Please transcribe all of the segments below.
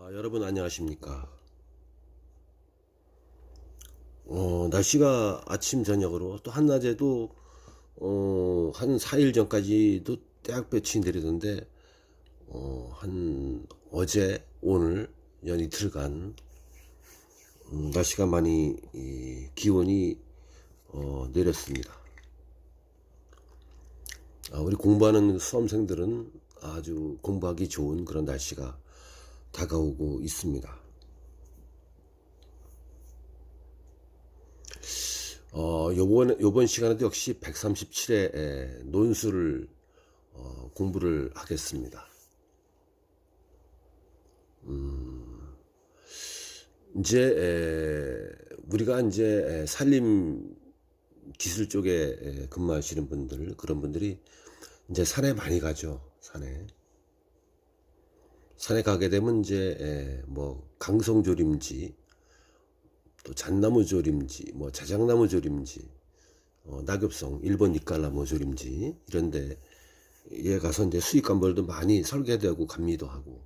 여러분 안녕하십니까. 날씨가 아침 저녁으로 또 한낮에도 한 4일 전까지도 떼약볕이 내리던데 한 어제 오늘 연 이틀간 날씨가 많이 기온이 내렸습니다. 우리 공부하는 수험생들은 아주 공부하기 좋은 그런 날씨가 다가오고 있습니다. 요번 시간에도 역시 137회 논술을 공부를 하겠습니다. 우리가 이제 산림 기술 쪽에 근무하시는 분들, 그런 분들이 이제 산에 많이 가죠. 산에 가게 되면 이제 뭐 강성조림지, 또 잣나무 조림지, 뭐 자작나무 조림지, 낙엽성, 일본 니깔나무 조림지 이런데 에 가서 이제 수익감벌도 많이 설계되고 감리도 하고,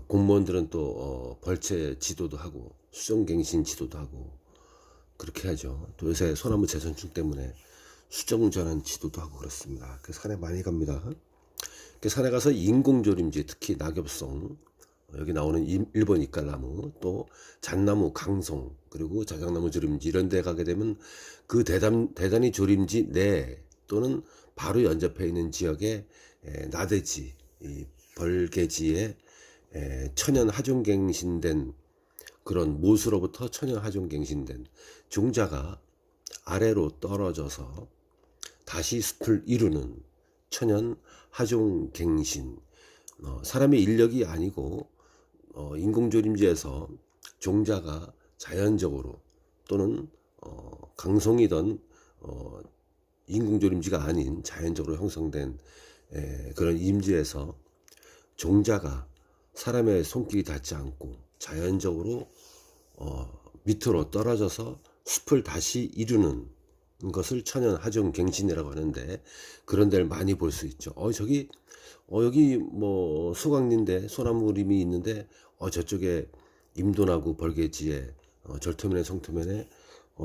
공무원들은 또 벌채 지도도 하고 수정갱신 지도도 하고 그렇게 하죠. 또 요새 소나무 재선충 때문에 수정전환 지도도 하고 그렇습니다. 그 산에 많이 갑니다. 그 산에 가서 인공조림지, 특히 낙엽성, 여기 나오는 일본 이깔나무, 또 잣나무, 강송, 그리고 자작나무 조림지 이런 데 가게 되면 그 대단히 조림지 내 또는 바로 연접해 있는 지역에 나대지, 이 벌개지에 천연 하종갱신된 그런 모수로부터 천연 하종갱신된 종자가 아래로 떨어져서 다시 숲을 이루는 천연 하종갱신, 사람의 인력이 아니고 인공조림지에서 종자가 자연적으로 또는 강송이던 인공조림지가 아닌 자연적으로 형성된 그런 임지에서 종자가 사람의 손길이 닿지 않고 자연적으로 밑으로 떨어져서 숲을 다시 이루는 것을 천연 하종갱신이라고 하는데, 그런 데를 많이 볼 수 있죠. 여기 뭐 소강리인데 소나무림이 있는데 저쪽에 임도나고 벌개지에 절토면에 성토면에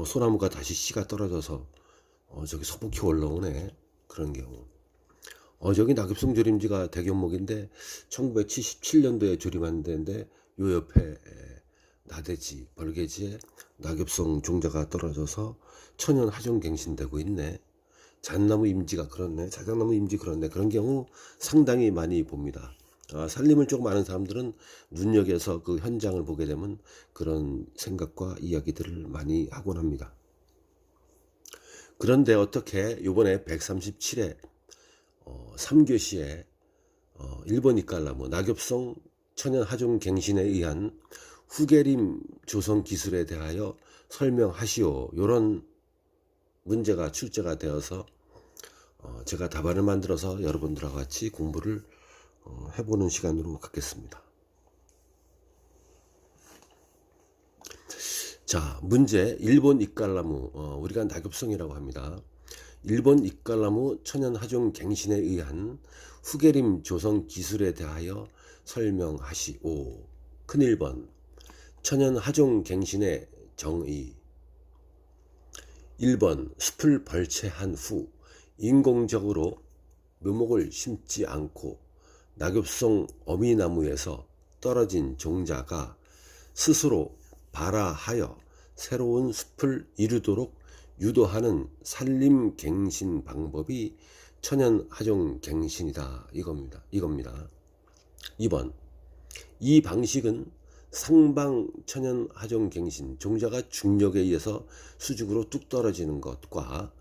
소나무가 다시 씨가 떨어져서 저기 소복히 올라오네. 그런 경우. 저기 낙엽성 조림지가 대경목인데 1977년도에 조림한 데인데 요 옆에 나대지, 벌개지에 낙엽성 종자가 떨어져서 천연 하종갱신되고 있네. 잣나무 임지가 그렇네, 자작나무 임지 그렇네. 그런 경우 상당히 많이 봅니다. 산림을 조금 아는 사람들은 눈여겨서 그 현장을 보게 되면 그런 생각과 이야기들을 많이 하곤 합니다. 그런데 어떻게 요번에 137회 3교시에 일본 이깔나무 낙엽성 천연 하종갱신에 의한 후계림 조성 기술에 대하여 설명하시오, 요런 문제가 출제가 되어서 제가 답안을 만들어서 여러분들과 같이 공부를 해보는 시간으로 갖겠습니다. 자, 문제. 일본 이깔나무, 우리가 낙엽성이라고 합니다. 일본 이깔나무 천연 하종갱신에 의한 후계림 조성 기술에 대하여 설명하시오. 큰 1번. 천연 하종갱신의 정의. 1번. 숲을 벌채한 후 인공적으로 묘목을 심지 않고 낙엽성 어미나무에서 떨어진 종자가 스스로 발화하여 새로운 숲을 이루도록 유도하는 산림갱신 방법이 천연 하종갱신이다. 이겁니다. 2번. 이 방식은 상방 천연 하종갱신, 종자가 중력에 의해서 수직으로 뚝 떨어지는 것과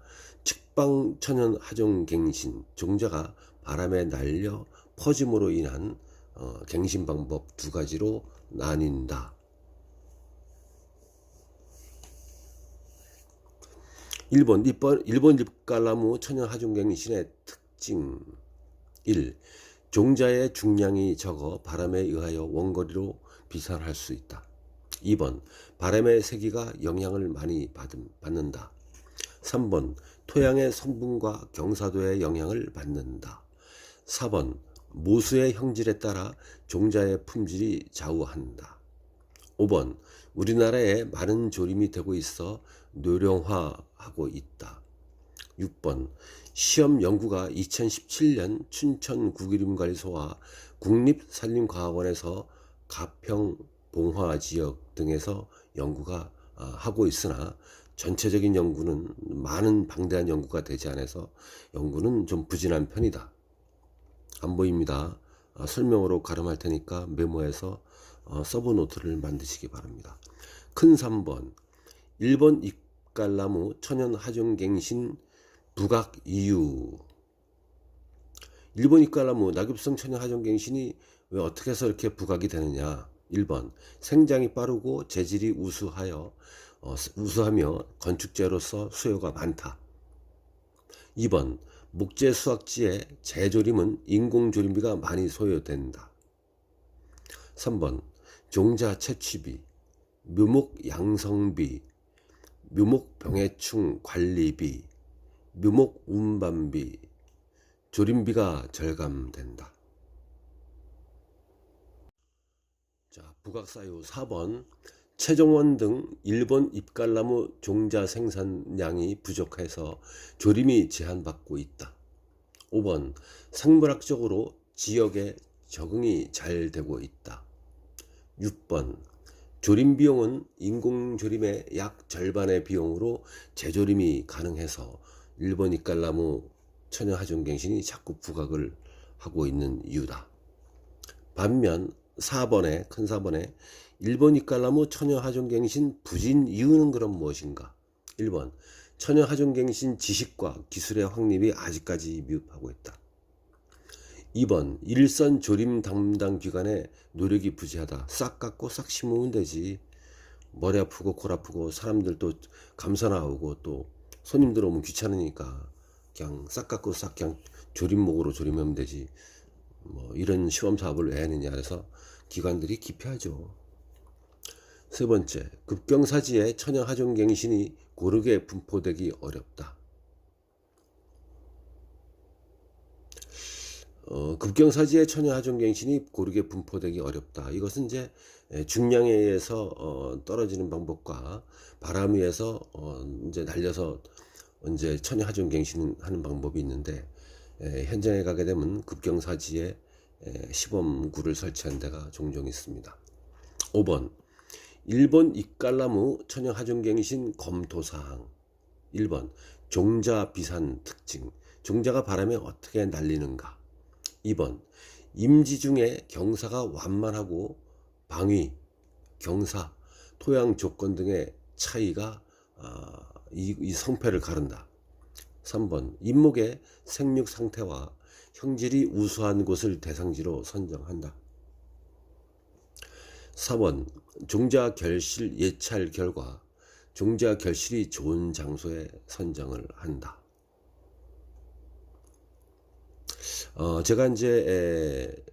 측방 천연 하종갱신, 종자가 바람에 날려 퍼짐으로 인한 갱신 방법 두 가지로 나뉜다. 1번. 일본 잎깔나무 천연 하종갱신의 특징. 1. 종자의 중량이 적어 바람에 의하여 원거리로 비산할 수 있다. 2번. 바람의 세기가 영향을 많이 받는다. 3번. 토양의 성분과 경사도의 영향을 받는다. 4번. 모수의 형질에 따라 종자의 품질이 좌우한다. 5번 우리나라에 많은 조림이 되고 있어 노령화하고 있다. 6번 시험 연구가 2017년 춘천구기림관리소와 국립산림과학원에서 가평 봉화지역 등에서 연구가 하고 있으나 전체적인 연구는 많은 방대한 연구가 되지 않아서 연구는 좀 부진한 편이다. 안 보입니다. 설명으로 가름할 테니까 메모해서 서브노트를 만드시기 바랍니다. 큰 3번 일본 입갈나무 천연 하종갱신 부각 이유. 일본 입갈나무 낙엽성 천연 하종갱신이 왜 어떻게 해서 이렇게 부각이 되느냐. 1번 생장이 빠르고 재질이 우수하며 건축재로서 수요가 많다. 2번 목재 수확지의 재조림은 인공조림비가 많이 소요된다. 3번 종자 채취비, 묘목 양성비, 묘목 병해충 관리비, 묘목 운반비, 조림비가 절감된다. 자, 부각사유 4번 최종원 등 일본 입갈나무 종자 생산량이 부족해서 조림이 제한받고 있다. 5번 생물학적으로 지역에 적응이 잘 되고 있다. 6번 조림 비용은 인공조림의 약 절반의 비용으로 재조림이 가능해서 일본 입갈나무 천연하종갱신이 자꾸 부각을 하고 있는 이유다. 반면 4번에 큰 4번에 일본 입갈나무 천연하종갱신 부진 이유는 그럼 무엇인가? 1번 천연하종갱신 지식과 기술의 확립이 아직까지 미흡하고 있다. 2번 일선 조림 담당 기관의 노력이 부재하다. 싹 깎고 싹 심으면 되지. 머리 아프고 골 아프고 사람들 또 감사 나오고 또 손님들 오면 귀찮으니까 그냥 싹 깎고 싹 그냥 조림목으로 조림하면 되지. 뭐 이런 시범 사업을 왜 하느냐 그래서 기관들이 기피하죠. 세 번째, 급경사지에 천연하종갱신이 고르게 분포되기 어렵다. 급경사지에 천연하종갱신이 고르게 분포되기 어렵다. 이것은 이제 중량에 의해서 떨어지는 방법과 바람 위에서 이제 날려서 이제 천연하종갱신 하는 방법이 있는데 현장에 가게 되면 급경사지에 시범구를 설치한 데가 종종 있습니다. 5번 일본 입갈나무 천연하종갱신 검토사항. 1번 종자 비산 특징. 종자가 바람에 어떻게 날리는가. 2번 임지 중에 경사가 완만하고 방위, 경사, 토양 조건 등의 차이가 이 성패를 가른다. 3번 임목의 생육 상태와 형질이 우수한 곳을 대상지로 선정한다. 4번 종자 결실 예찰 결과 종자 결실이 좋은 장소에 선정을 한다. 제가 이제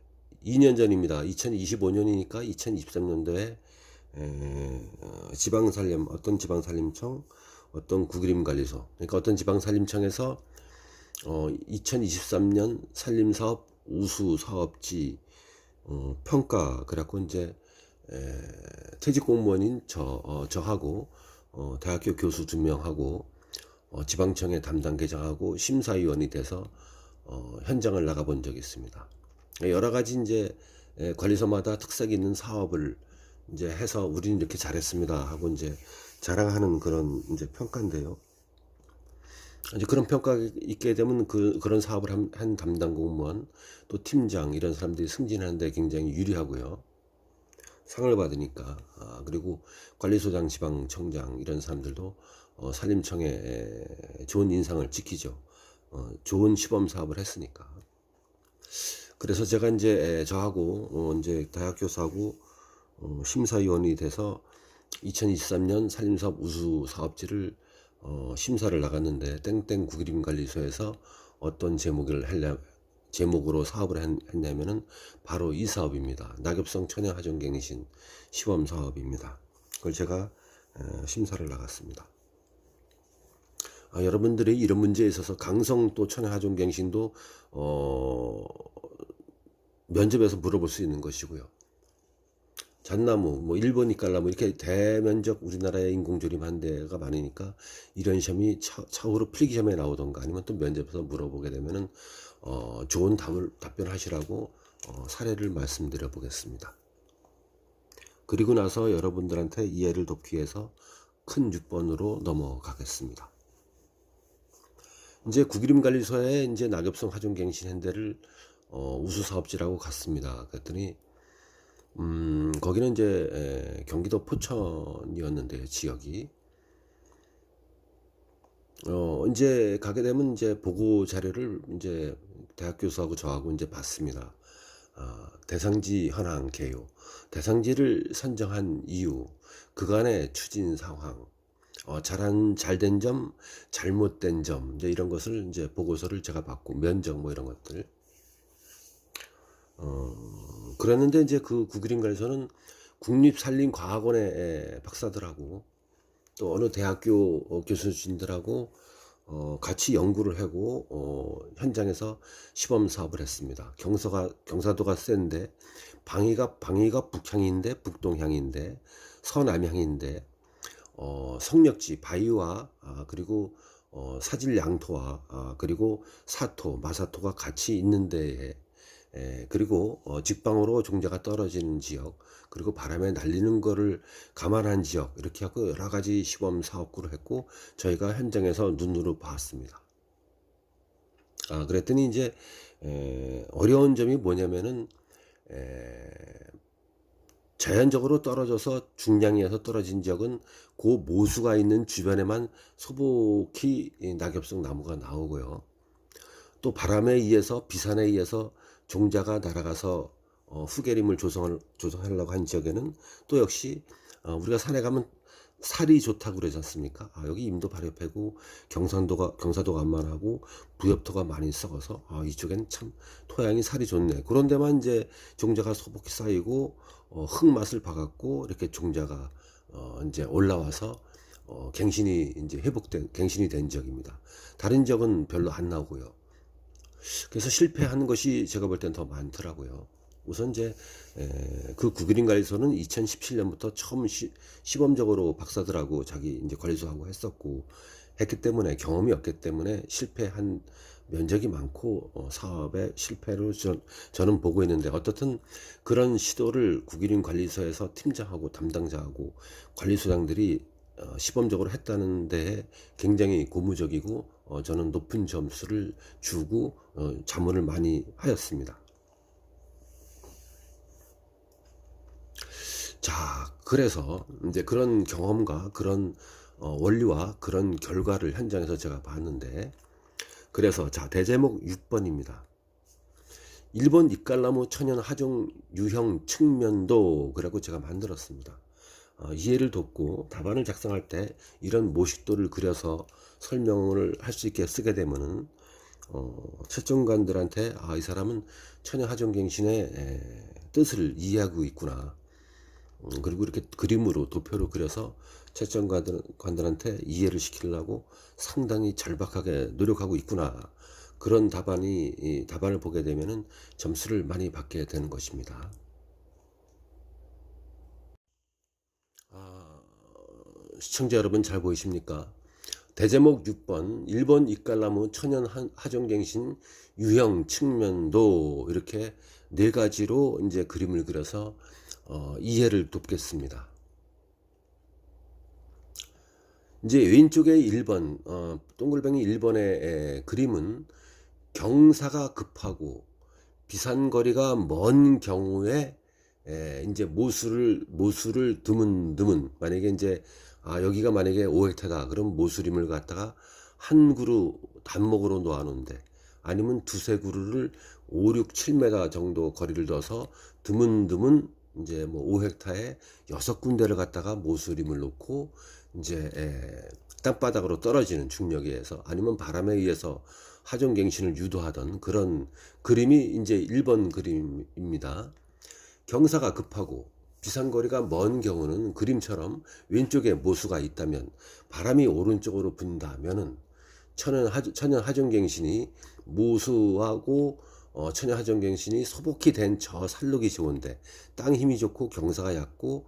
2년 전입니다. 2025년이니까 2023년도에 지방산림 어떤 지방산림청 어떤 구기림관리소 그러니까 어떤 지방산림청에서 2023년 산림사업 우수사업지 평가 그래갖고 이제 퇴직공무원인 저하고 대학교 교수 2명하고 지방청의 담당 계장하고 심사위원이 돼서 현장을 나가본 적이 있습니다. 여러 가지 이제 관리소마다 특색이 있는 사업을 이제 해서 우리는 이렇게 잘했습니다 하고 이제 자랑하는 그런 이제 평가인데요. 이제 그런 평가가 있게 되면 그런 사업을 한 담당 공무원 또 팀장 이런 사람들이 승진하는데 굉장히 유리하고요. 상을 받으니까 그리고 관리소장 지방청장 이런 사람들도 산림청에 좋은 인상을 지키죠. 좋은 시범 사업을 했으니까. 그래서 제가 이제 저하고 이제 대학 교수하고 심사위원이 돼서 2023년 산림사업 우수 사업지를 심사를 나갔는데 땡땡 구기림관리소에서 어떤 제목으로 사업을 했냐면은 바로 이 사업입니다. 낙엽성 천연하종갱신 시범 사업입니다. 그걸 제가 심사를 나갔습니다. 여러분들이 이런 문제에 있어서 강성 또 천연하종갱신도 면접에서 물어볼 수 있는 것이고요. 잣나무, 뭐 일본 이깔나무 이렇게 대면적 우리나라의 인공조림 한 대가 많으니까 이런 시험이 차후로 필기시험에 나오던가 아니면 또 면접에서 물어보게 되면은 좋은 답변하시라고 사례를 말씀드려 보겠습니다. 그리고 나서 여러분들한테 이해를 돕기 위해서 큰 6번으로 넘어가겠습니다. 이제 국이림관리소에 이제 낙엽성 하중갱신 현대를 우수사업지라고 갔습니다. 그랬더니 거기는 이제 경기도 포천이었는데요, 지역이. 이제 가게 되면 이제 보고 자료를 이제 대학 교수하고 저하고 이제 봤습니다. 대상지 현황 개요, 대상지를 선정한 이유, 그간의 추진 상황, 잘된 점, 잘못된 점, 이제 이런 것을 이제 보고서를 제가 받고 면적 뭐 이런 것들. 그랬는데 이제 그 국유림관에서는 국립산림과학원의 박사들하고 또 어느 대학교 교수진들하고 같이 연구를 하고 현장에서 시범 사업을 했습니다. 경사도가 센데 방위가 북향인데 북동향인데 서남향인데 성력지 바위와 그리고 사질 양토와 그리고 사토 마사토가 같이 있는데 그리고 직방으로 종자가 떨어지는 지역, 그리고 바람에 날리는 거를 감안한 지역, 이렇게 하고 여러 가지 시범 사업구를 했고 저희가 현장에서 눈으로 봤습니다. 그랬더니 이제 어려운 점이 뭐냐면은 자연적으로 떨어져서 중량에서 떨어진 지역은 그 모수가 있는 주변에만 소복히 낙엽성 나무가 나오고요. 또 바람에 의해서 비산에 의해서 종자가 날아가서 후계림을 조성하려고 한 지역에는 또 역시 우리가 산에 가면 살이 좋다고 그러지 않습니까? 여기 임도 발효패고 경사도가 완만하고 부엽토가 많이 썩어서 이쪽엔 참 토양이 살이 좋네. 그런 데만 이제 종자가 소복히 쌓이고 흙맛을 봐갖고 이렇게 종자가 이제 올라와서 갱신이 된 지역입니다. 다른 지역은 별로 안 나오고요. 그래서 실패한 것이 제가 볼 땐 더 많더라고요. 우선 이제 그 국유림관리소는 2017년부터 처음 시범적으로 박사들하고 자기 이제 관리소하고 했었고 했기 때문에 경험이 없기 때문에 실패한 면적이 많고 사업의 실패로 저는 보고 있는데, 어떻든 그런 시도를 국유림관리소에서 팀장하고 담당자하고 관리소장들이 시범적으로 했다는 데에 굉장히 고무적이고 저는 높은 점수를 주고 자문을 많이 하였습니다. 자, 그래서 이제 그런 경험과 그런 원리와 그런 결과를 현장에서 제가 봤는데, 그래서 자, 대제목 6번입니다. 1번 이깔나무 천연 하종 유형 측면도, 그라고 제가 만들었습니다. 이해를 돕고 답안을 작성할 때 이런 모식도를 그려서 설명을 할 수 있게 쓰게 되면은 채점관들한테 이 사람은 천연 하종갱신의 뜻을 이해하고 있구나. 그리고 이렇게 그림으로 도표로 그려서 채점관들한테 이해를 시키려고 상당히 절박하게 노력하고 있구나. 그런 답안을 보게 되면은 점수를 많이 받게 되는 것입니다. 시청자 여러분 잘 보이십니까? 대제목 6번 1번 이깔나무 천연 하종갱신 유형 측면도, 이렇게 네 가지로 이제 그림을 그려서 이해를 돕겠습니다. 이제 왼쪽에 1번 동글뱅이 1번의 그림은 경사가 급하고 비산거리가 먼 경우에 이제 모수를 드문드문, 만약에 이제 여기가 만약에 5헥타다 그럼 모수림을 갖다가 한 그루 단목으로 놓아놓는데, 아니면 두세 그루를 5, 6, 7m 정도 거리를 둬서 드문드문 이제 뭐 5헥타에 6군데를 갖다가 모수림을 놓고 이제 땅바닥으로 떨어지는 중력에 의해서 아니면 바람에 의해서 하종갱신을 유도하던 그런 그림이 이제 1번 그림입니다. 경사가 급하고 비산거리가 먼 경우는 그림처럼 왼쪽에 모수가 있다면, 바람이 오른쪽으로 분다면은 천연 하종갱신이 모수하고 천연하종갱신이 소복히 된 저 살르기 좋은데 땅 힘이 좋고 경사가 얕고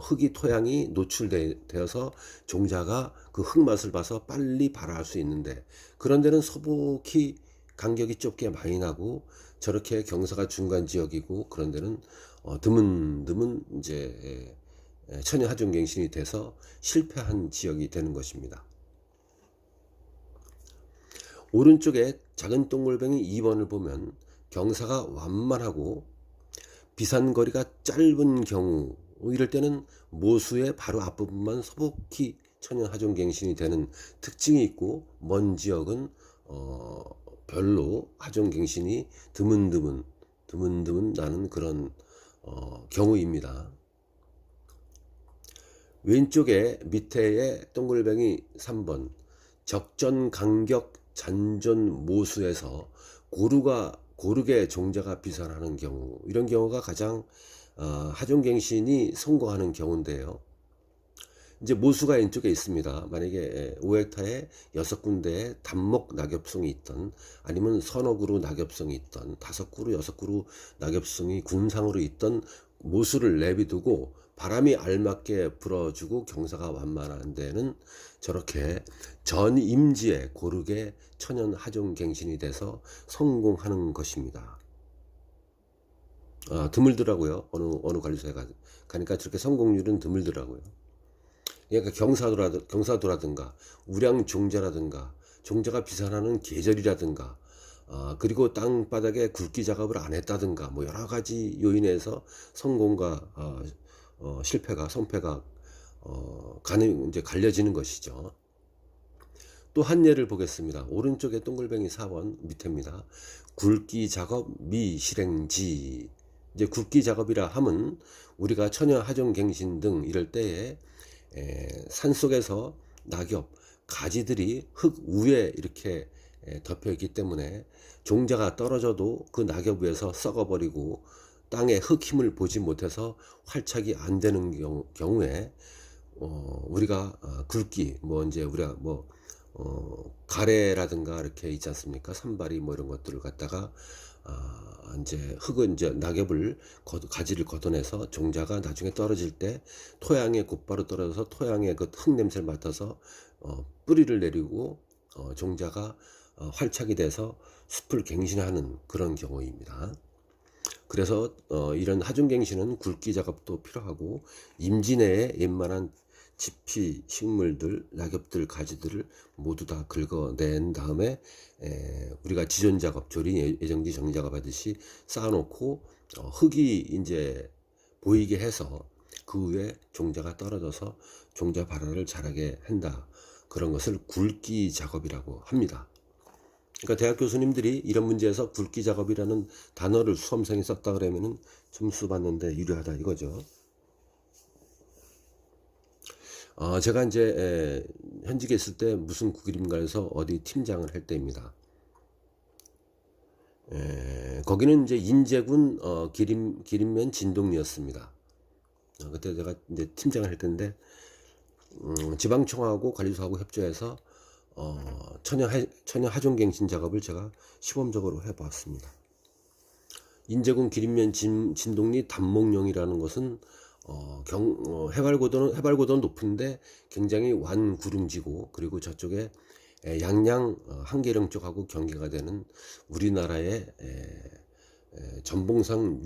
흙이 토양이 노출되어서 종자가 그 흙 맛을 봐서 빨리 발화할 수 있는데 그런 데는 소복히 간격이 좁게 많이 나고 저렇게 경사가 중간 지역이고 그런 데는 드문드문 이제 천연하종갱신이 돼서 실패한 지역이 되는 것입니다. 오른쪽에 작은 동글뱅이 2번을 보면 경사가 완만하고 비산거리가 짧은 경우 이럴 때는 모수의 바로 앞부분만 소복히 천연하종갱신이 되는 특징이 있고 먼 지역은 별로 하종갱신이 드문드문 나는 그런 경우입니다. 왼쪽에 밑에의 동글뱅이 3번 적전 간격 잔존 모수에서 고르게 종자가 비산하는 경우 이런 경우가 가장 하종갱신이 성공하는 경우인데요. 이제 모수가 왼쪽에 있습니다. 만약에 5헥타에 6군데에 단목 낙엽송이 있던 아니면 서너 그루 낙엽송이 있던 5그루 6그루 낙엽송이 군상으로 있던 모수를 내비두고 바람이 알맞게 불어주고 경사가 완만한 데는 저렇게 전 임지에 고르게 천연 하종갱신이 돼서 성공하는 것입니다. 드물더라고요. 어느 관리소에 가니까 저렇게 성공률은 드물더라고요. 그러니까 경사도라든가 우량 종자라든가 종자가 비산하는 계절이라든가 그리고 땅바닥에 굵기 작업을 안 했다든가 뭐 여러 가지 요인에서 성공과 실패가 성패가 이제 갈려지는 것이죠. 또 한 예를 보겠습니다. 오른쪽에 동글뱅이 4번 밑에입니다. 굵기 작업 미실행지. 이제 굵기 작업이라 함은 우리가 천연 하종갱신 등 이럴 때에 산속에서 낙엽 가지들이 흙 위에 이렇게 덮여 있기 때문에 종자가 떨어져도 그 낙엽 위에서 썩어버리고 땅에 흙 힘을 보지 못해서 활착이 안 되는 경우에 우리가 굵기 뭐 이제 우리가 뭐 가래라든가 이렇게 있지 않습니까? 산발이 뭐 이런 것들을 갖다가 이제 흙은 이제 낙엽을 가지를 걷어내서 종자가 나중에 떨어질 때 토양에 곧바로 떨어져서 토양의 그 흙 냄새를 맡아서 뿌리를 내리고 종자가 활착이 돼서 숲을 갱신하는 그런 경우입니다. 그래서 이런 하종갱신은 굵기 작업도 필요하고 임지 내에 웬만한 지피, 식물들, 낙엽들, 가지들을 모두 다 긁어낸 다음에 우리가 지존 작업, 조리 예정지 정작업 하듯이 쌓아놓고 흙이 이제 보이게 해서 그 위에 종자가 떨어져서 종자 발화를 잘하게 한다. 그런 것을 굵기 작업이라고 합니다. 그러니까 대학 교수님들이 이런 문제에서 굵기 작업이라는 단어를 수험생이 썼다 그러면은 점수 받는데 유리하다 이거죠. 제가 이제 현직에 있을 때 무슨 국일인가에서 어디 팀장을 할 때입니다. 거기는 이제 인제군 기림면 진동리였습니다. 그때 제가 이제 팀장을 할 때인데 지방청하고 관리소하고 협조해서 천연 하종갱신 작업을 제가 시범적으로 해봤습니다. 인제군 기림면 진동리 단목령이라는 것은 해발고도는 높은데 굉장히 완구릉지고 그리고 저쪽에 양양 한계령 쪽하고 경계가 되는 우리나라의 전봉산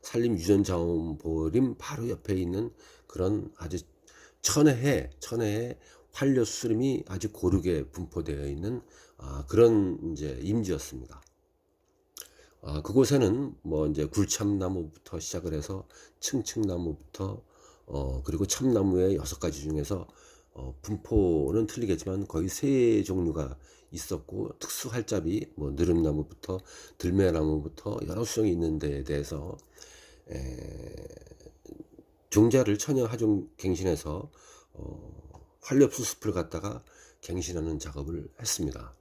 산림유전자원보림 바로 옆에 있는 그런 아주 천혜의 활려수림이 아주 고르게 분포되어 있는 그런 이제 임지였습니다. 그곳에는 뭐 이제 굴참나무부터 시작을 해서 층층나무부터 그리고 참나무의 6가지 중에서 분포는 틀리겠지만 거의 3종류가 있었고 특수활잡이 뭐 느릅나무부터 들매나무부터 여러 수종이 있는 데에 대해서 종자를 천연 하종 갱신해서 활렵수 숲을 갖다가 갱신하는 작업을 했습니다.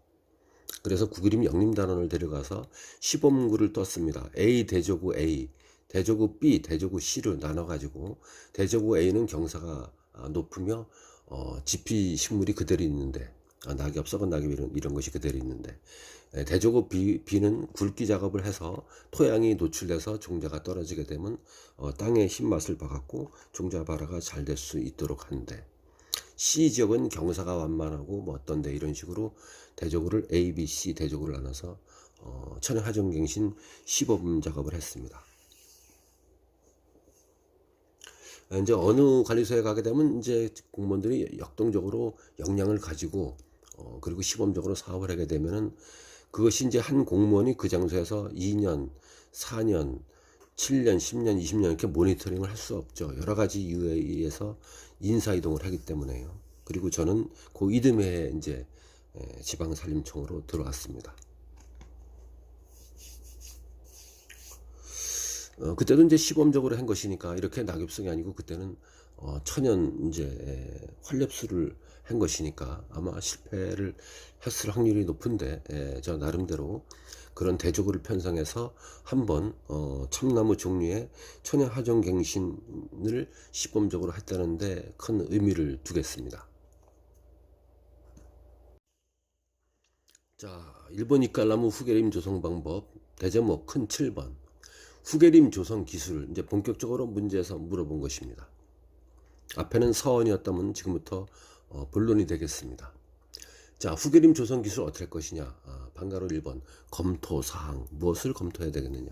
그래서 구기림 영림단원을 데려가서 시범구를 떴습니다. A 대조구 A, 대조구 B, 대조구 C로 나눠가지고 대조구 A는 경사가 높으며 지피 식물이 그대로 있는데 낙엽, 썩은 낙엽 이런 것이 그대로 있는데, 대조고 비는 굵기 작업을 해서 토양이 노출돼서 종자가 떨어지게 되면 땅의 힘맛을 봐갖고 종자 발화가 잘 될 수 있도록 하는데, C 지역은 경사가 완만하고 뭐 어떤데 이런 식으로 대조고를 A, B, C 대조고를 나눠서 천연 하종갱신 시범 작업을 했습니다. 이제 어느 관리소에 가게 되면 이제 공무원들이 역동적으로 역량을 가지고 그리고 시범적으로 사업을 하게 되면은 그것이 이제 한 공무원이 그 장소에서 2년, 4년, 7년, 10년, 20년 이렇게 모니터링을 할 수 없죠. 여러 가지 이유에 의해서 인사 이동을 하기 때문에요. 그리고 저는 그 이듬해 이제 지방산림청으로 들어왔습니다. 그때도 이제 시범적으로 한 것이니까 이렇게 낙엽성이 아니고 그때는 천연 이제 활렵수를 한 것이니까 아마 실패를 했을 확률이 높은데, 저 나름대로 그런 대조구를 편성해서 한번 참나무 종류의 천연 하종갱신을 시범적으로 했다는데 큰 의미를 두겠습니다. 자, 1번 이깔나무 후계림 조성 방법 대제목 큰 7번 후계림 조성 기술, 이제 본격적으로 문제에서 물어본 것입니다. 앞에는 서원이었다면 지금부터 본론이 되겠습니다. 자, 후계림 조성 기술 어떻게 할 것이냐. 방가로 1번 검토사항, 무엇을 검토해야 되겠느냐.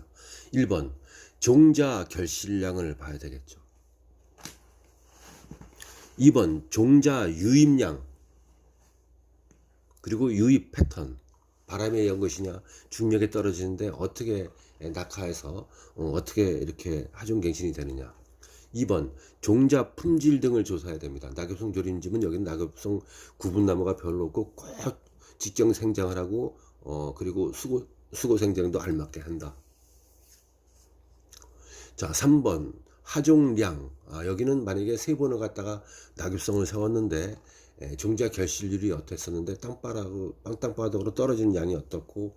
1번 종자 결실량을 봐야 되겠죠. 2번 종자 유입량, 그리고 유입 패턴, 바람에 의한 것이냐, 중력에 떨어지는데 어떻게 낙하해서 어떻게 이렇게 하종갱신이 되느냐. 2번 종자 품질 등을 조사해야 됩니다. 낙엽송 조림집은 여기는 낙엽송 구분나무가 별로 없고 꼭 직경 생장을 하고 그리고 수고 생장도 알맞게 한다. 자, 3번 하종량, 여기는 만약에 3번을 갖다가 낙엽성을 세웠는데 종자 결실률이 어땠었는데 땅바닥으로 떨어지는 양이 어떻고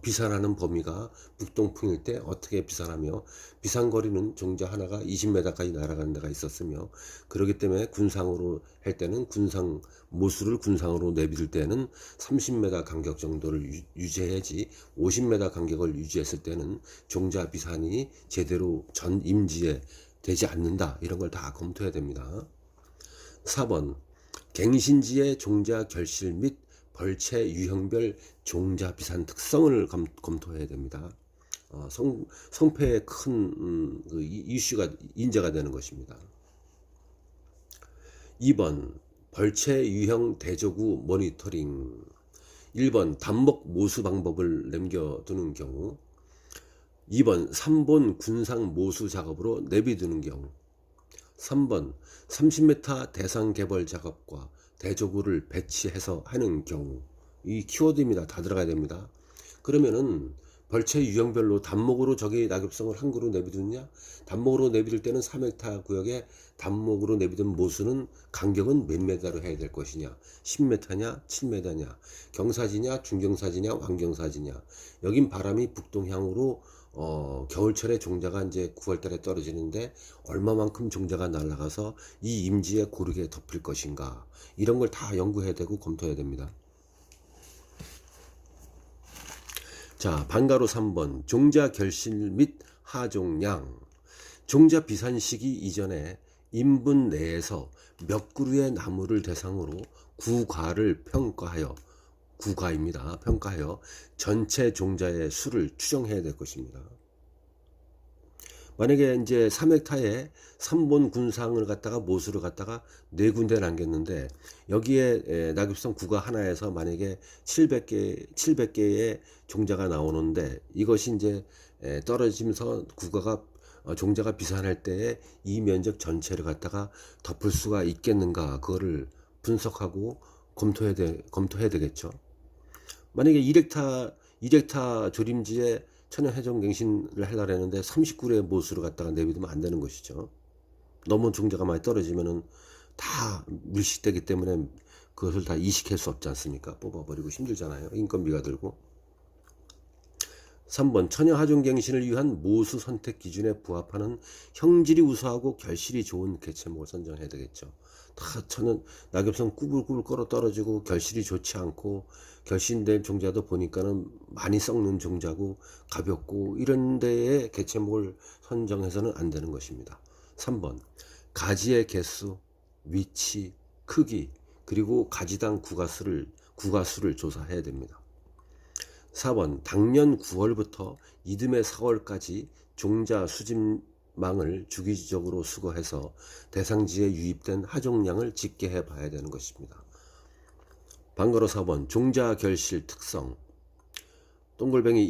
비산하는 범위가 북동풍일 때 어떻게 비산하며 비산거리는 종자 하나가 20m까지 날아가는 데가 있었으며, 그렇기 때문에 군상으로 할 때는 군상 모수를 군상으로 내비둘 때는 30m 간격 정도를 유지해야지 50m 간격을 유지했을 때는 종자 비산이 제대로 전 임지에 되지 않는다. 이런 걸 다 검토해야 됩니다. 4번 갱신지의 종자 결실 및 벌채 유형별 종자 비산 특성을 검토해야 됩니다. 성패의 큰 이슈가 인재가 되는 것입니다. 2번 벌채 유형 대조구 모니터링. 1번 단목 모수 방법을 남겨두는 경우, 2번 3본 군상 모수 작업으로 내비두는 경우, 3번 30m 대상 개벌 작업과 대조구를 배치해서 하는 경우. 이 키워드입니다. 다 들어가야 됩니다. 그러면은 벌채 유형별로 단목으로 저기 낙엽성을 한 그루 내비두느냐, 단목으로 내비둘 때는 3m 구역에 단목으로 내비둔 모수는 간격은 몇 메다로 해야 될 것이냐, 10m냐 7m냐, 경사지냐 중경사지냐 완경사지냐. 여긴 바람이 북동향으로 겨울철에 종자가 이제 9월달에 떨어지는데 얼마만큼 종자가 날아가서 이 임지에 고르게 덮을 것인가, 이런 걸 다 연구해야 되고 검토해야 됩니다. 자, 방가로 3번 종자 결실 및 하종량. 종자 비산 시기 이전에 인분 내에서 몇 그루의 나무를 대상으로 구과를 평가하여, 구과입니다. 평가하여 전체 종자의 수를 추정해야 될 것입니다. 만약에 이제 3헥타에 3본 군상을 갖다가 모수를 갖다가 4군데 남겼는데 여기에 낙엽성 구가 하나에서 만약에 700개의 종자가 나오는데 이것이 이제 떨어지면서 구가가 종자가 비산할 때에 이 면적 전체를 갖다가 덮을 수가 있겠는가, 그거를 분석하고 검토해야 되겠죠. 만약에 1헥타 조림지에 천연 해종갱신을 하려고 했는데 30그루의 모수를 갖다가 내비두면 안 되는 것이죠. 너무 종자가 많이 떨어지면은 다 밀식되기 때문에 그것을 다 이식할 수 없지 않습니까? 뽑아버리고 힘들잖아요. 인건비가 들고. 3번 천연 하종갱신을 위한 모수 선택 기준에 부합하는 형질이 우수하고 결실이 좋은 개체목을 선정해야 되겠죠. 다 저는 낙엽성 꾸불꾸불 끓어 떨어지고 결실이 좋지 않고 결신된 종자도 보니까는 많이 썩는 종자고 가볍고 이런 데에 개체목을 선정해서는 안 되는 것입니다. 3번 가지의 개수, 위치, 크기 그리고 가지당 구가수를 조사해야 됩니다. 4번 당년 9월부터 이듬해 4월까지 종자 수집망을 주기적으로 수거해서 대상지에 유입된 하종량을 집계해 봐야 되는 것입니다. 번거로 4번 종자 결실 특성 동글뱅이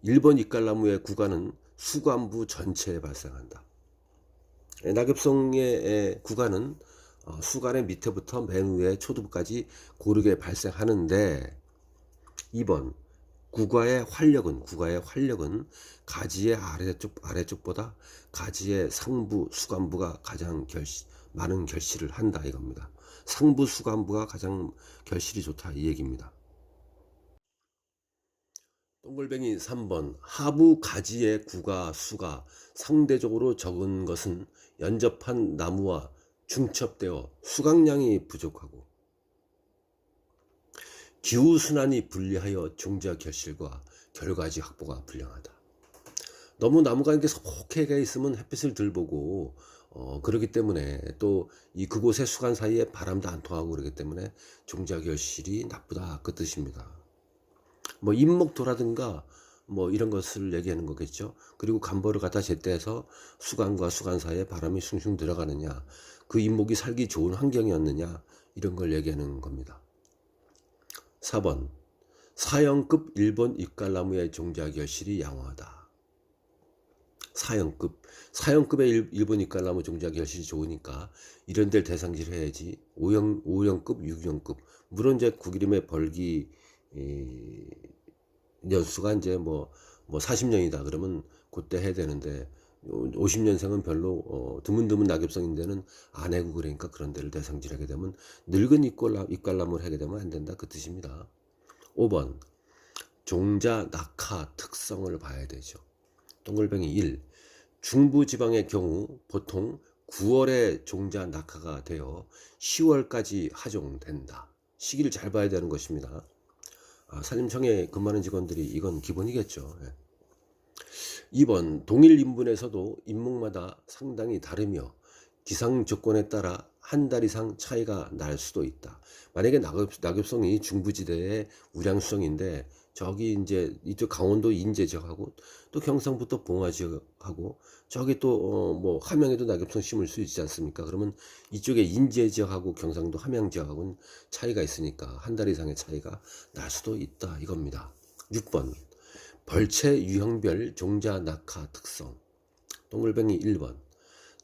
1번 잎갈나무의 구간은 수관부 전체에 발생한다. 낙엽송의 구간은 수간의 밑에부터 맨 위에 초두부까지 고르게 발생하는데 2번 구가의 활력은 가지의 아래쪽보다 가지의 상부 수관부가 가장 많은 결실을 한다 이겁니다. 상부 수관부가 가장 결실이 좋다 이 얘기입니다. 동글뱅이 3번 하부 가지의 구가 수가 상대적으로 적은 것은 연접한 나무와 중첩되어 수강량이 부족하고 기후순환이 불리하여 종자 결실과 결과지 확보가 불량하다. 너무 나무가 이렇게 소복하게 있으면 햇빛을 덜 보고 그렇기 때문에 또 이 그곳의 수간 사이에 바람도 안 통하고 그렇기 때문에 종자 결실이 나쁘다 그 뜻입니다. 뭐 잎목도라든가 뭐 이런 것을 얘기하는 거겠죠. 그리고 감벌을 갖다 제때해서 수간과 수간 사이에 바람이 숭숭 들어가느냐, 그 잎목이 살기 좋은 환경이었느냐 이런 걸 얘기하는 겁니다. 4번 사형급 1번 잎갈나무의 종자 결실이 양호하다. 사형급의 1번 잎갈나무 종자 결실이 좋으니까 이런 데를 대상지를 해야지 5형급 6형급 물론 이제 구기림의 벌기 연수가 이제 뭐 40년이다 그러면 그때 해야 되는데 50년생은 별로 드문드문 낙엽성인데는 안 해고 그러니까 그런 데를 대상질하게 되면 늙은 잎갈나무를 하게 되면 안 된다 그 뜻입니다. 5번 종자 낙하 특성을 봐야 되죠. 동글뱅이 1 중부지방의 경우 보통 9월에 종자 낙하가 되어 10월까지 하종된다. 시기를 잘 봐야 되는 것입니다. 산림청에 근무하는 직원들이 이건 기본이겠죠. 2번 동일 인분에서도 잎목마다 상당히 다르며 기상 조건에 따라 한 달 이상 차이가 날 수도 있다. 만약에 낙엽송이 중부지대의 우량수성인데 저기 이제 이쪽 강원도 인제 지역하고 또 경상북도 봉화 지역하고 저기 또 뭐 함양에도 낙엽송 심을 수 있지 않습니까? 그러면 이쪽에 인제 지역하고 경상도 함양 지역하고는 차이가 있으니까 한 달 이상의 차이가 날 수도 있다 이겁니다. 6번 벌채 유형별 종자 낙하 특성 동글뱅이 1번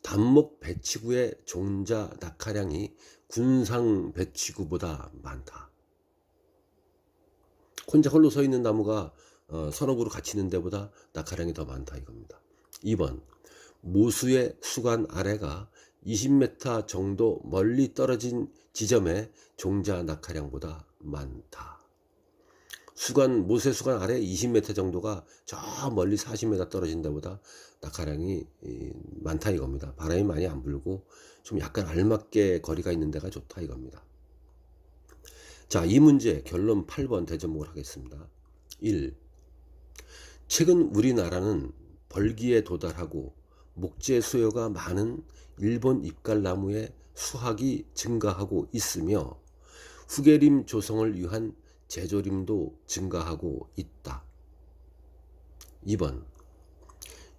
단목 배치구의 종자 낙하량이 군상 배치구보다 많다. 혼자 홀로 서 있는 나무가 서너 그루 같이 있는 데보다 낙하량이 더 많다 이겁니다. 2번 모수의 수간 아래가 20m 정도 멀리 떨어진 지점의 종자 낙하량보다 많다. 모세 수간 아래 20m 정도가 저 멀리 40m 떨어진 데보다 낙하량이 많다 이겁니다. 바람이 많이 안 불고 좀 약간 알맞게 거리가 있는 데가 좋다 이겁니다. 자, 이 문제 결론 8번 대접목을 하겠습니다. 1. 최근 우리나라는 벌기에 도달하고 목재 수요가 많은 일본 잎갈나무의 수확이 증가하고 있으며 후계림 조성을 위한 제조림도 증가하고 있다. 2번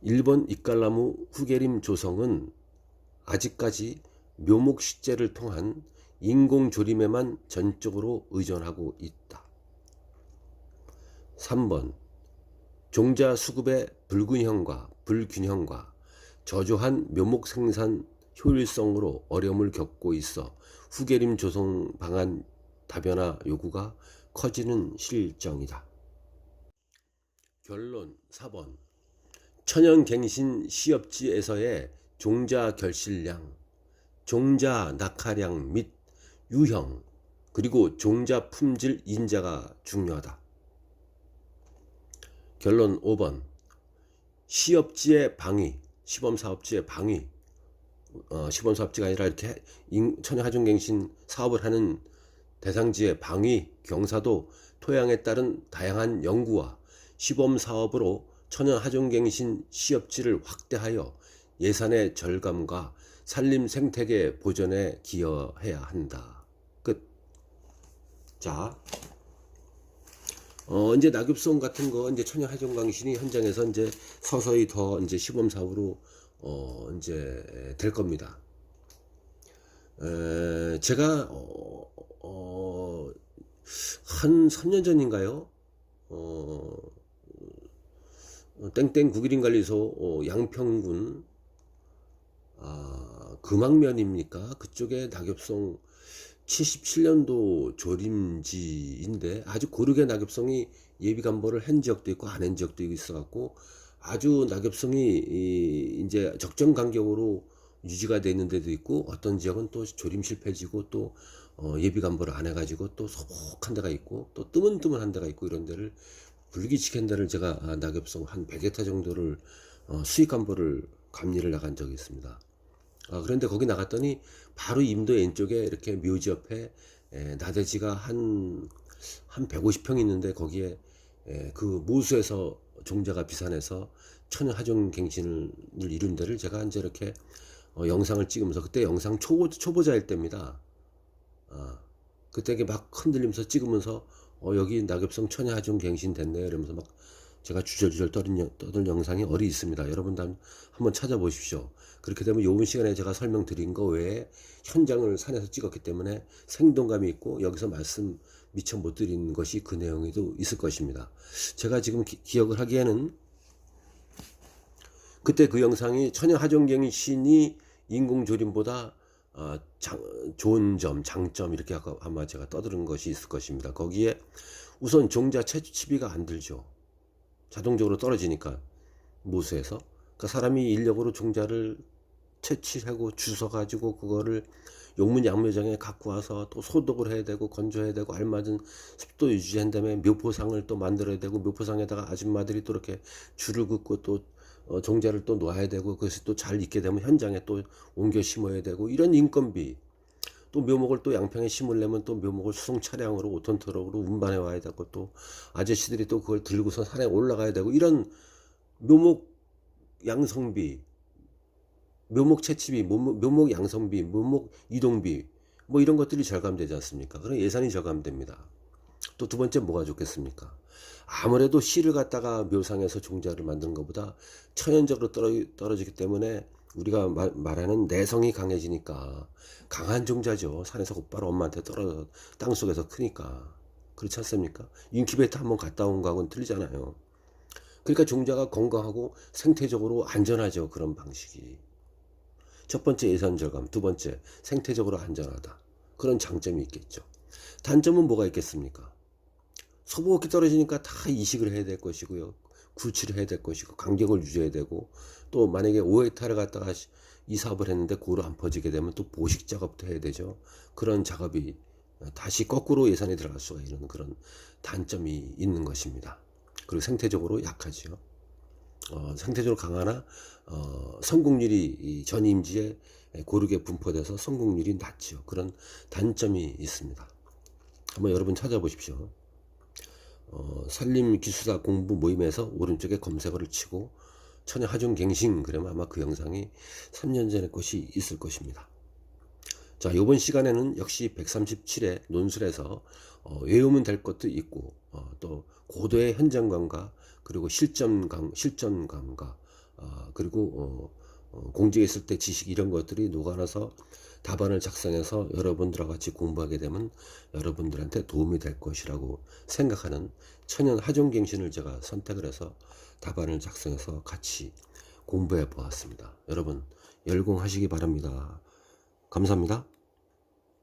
일본 잎갈나무 후계림 조성은 아직까지 묘목 식재를 통한 인공조림에만 전적으로 의존하고 있다. 3번 종자 수급의 불균형과 저조한 묘목 생산 효율성으로 어려움을 겪고 있어 후계림 조성 방안 다변화 요구가 커지는 실정이다. 결론 4번 천연갱신 시업지에서의 종자 결실량, 종자 낙하량 및 유형, 그리고 종자 품질 인자가 중요하다. 결론 5번 시험사업지의 방위, 시범사업지가 아니라 이렇게 천연하중갱신 사업을 하는 대상지의 방위, 경사도, 토양에 따른 다양한 연구와 시범사업으로 천연하중갱신 시업지를 확대하여 예산의 절감과 산림 생태계 보존에 기여해야 한다. 끝. 자, 이제 낙엽송 같은 거 이제 천연하중갱신이 현장에서 이제 서서히 더 이제 시범사업으로 이제 될 겁니다. 제가 한 3년 전인가요? 땡땡 국일인관리소 양평군 금왕면입니까? 그쪽에 낙엽송 77년도 조림지인데 아주 고르게 낙엽송이 예비감보를 한 지역도 있고 안 한 지역도 있어갖고 아주 낙엽송이 이제 적정 간격으로 유지가 되어 있는 데도 있고 어떤 지역은 또 조림 실패지고 또 예비감보를 안 해가지고 또 소복한 데가 있고 또 뜨문뜨문한 데가 있고 이런 데를 불기지캔 데를 제가 낙엽송 한 100헥타 정도를 수익감보를 감리를 나간 적이 있습니다. 그런데 거기 나갔더니 바로 임도 왼쪽에 이렇게 묘지 옆에 나대지가 한 150평 있는데 거기에 그 모수에서 종자가 비산해서 천연하중갱신을 이룬 데를 제가 이제 이렇게 영상을 찍으면서 그때 영상 초보자일 때입니다. 그때 막 흔들리면서 찍으면서 여기 낙엽성 천연하중갱신 됐네 이러면서 막 제가 주절주절 떠든 영상이 어디 있습니다. 여러분들 한번 찾아보십시오. 그렇게 되면 요번 시간에 제가 설명드린 거 외에 현장을 산에서 찍었기 때문에 생동감이 있고 여기서 말씀 미처 못 드린 것이 그 내용에도 있을 것입니다. 제가 지금 기억을 하기에는 그때 그 영상이 천연하중갱신이 인공조림보다 좋은 점, 장점 이렇게 아마 제가 떠드는 것이 있을 것입니다. 거기에 우선 종자 채취비가 안 들죠. 자동적으로 떨어지니까 모수에서 그러니까 사람이 인력으로 종자를 채취하고 주워가지고 그거를 용문 양묘장에 갖고 와서 또 소독을 해야 되고 건조해야 되고 알맞은 습도 유지한 다음에 묘포상을 또 만들어야 되고 묘포상에다가 아줌마들이 또 이렇게 줄을 긋고 또 종자를 또 놓아야 되고 그것이 또 잘 익게 되면 현장에 또 옮겨 심어야 되고 이런 인건비 또 묘목을 또 양평에 심으려면 또 묘목을 수송 차량으로 5톤 트럭으로 운반해 와야 되고 또 아저씨들이 또 그걸 들고서 산에 올라가야 되고 이런 묘목 양성비 묘목 채취비 묘목 양성비 묘목 이동비 뭐 이런 것들이 절감되지 않습니까? 그럼 예산이 절감됩니다. 또 두 번째 뭐가 좋겠습니까? 아무래도 씨를 갖다가 묘상에서 종자를 만드는 것보다 천연적으로 떨어지기 때문에 우리가 말하는 내성이 강해지니까 강한 종자죠. 산에서 곧바로 엄마한테 떨어져 땅속에서 크니까 그렇지 않습니까? 인큐베이터 한번 갔다 온 거하고는 틀리잖아요. 그러니까 종자가 건강하고 생태적으로 안전하죠. 그런 방식이 첫 번째 예산 절감, 두 번째 생태적으로 안전하다. 그런 장점이 있겠죠. 단점은 뭐가 있겠습니까? 소복이 떨어지니까 다 이식을 해야 될 것이고요. 구치를 해야 될 것이고 간격을 유지해야 되고 또 만약에 5헥타를 갖다가 이 사업을 했는데 고로 안 퍼지게 되면 또 보식 작업도 해야 되죠. 그런 작업이 다시 거꾸로 예산이 들어갈 수가 있는 그런 단점이 있는 것입니다. 그리고 생태적으로 약하죠. 생태적으로 강하나 성공률이 전 임지에 고르게 분포돼서 성공률이 낮죠. 그런 단점이 있습니다. 한번 여러분 찾아보십시오. 산림기술사 공부 모임에서 오른쪽에 검색어를 치고 천연하중갱신 그러면 아마 그 영상이 3년 전의 것이 있을 것입니다. 자, 이번 시간에는 역시 137회 논술에서 외우면 될 것도 있고 또 고도의 현장감과 그리고 실전감과 그리고 공직에 있을 때 지식 이런 것들이 녹아나서 답안을 작성해서 여러분들과 같이 공부하게 되면 여러분들한테 도움이 될 것이라고 생각하는 천연하중갱신을 제가 선택을 해서 답안을 작성해서 같이 공부해 보았습니다. 여러분 열공하시기 바랍니다. 감사합니다.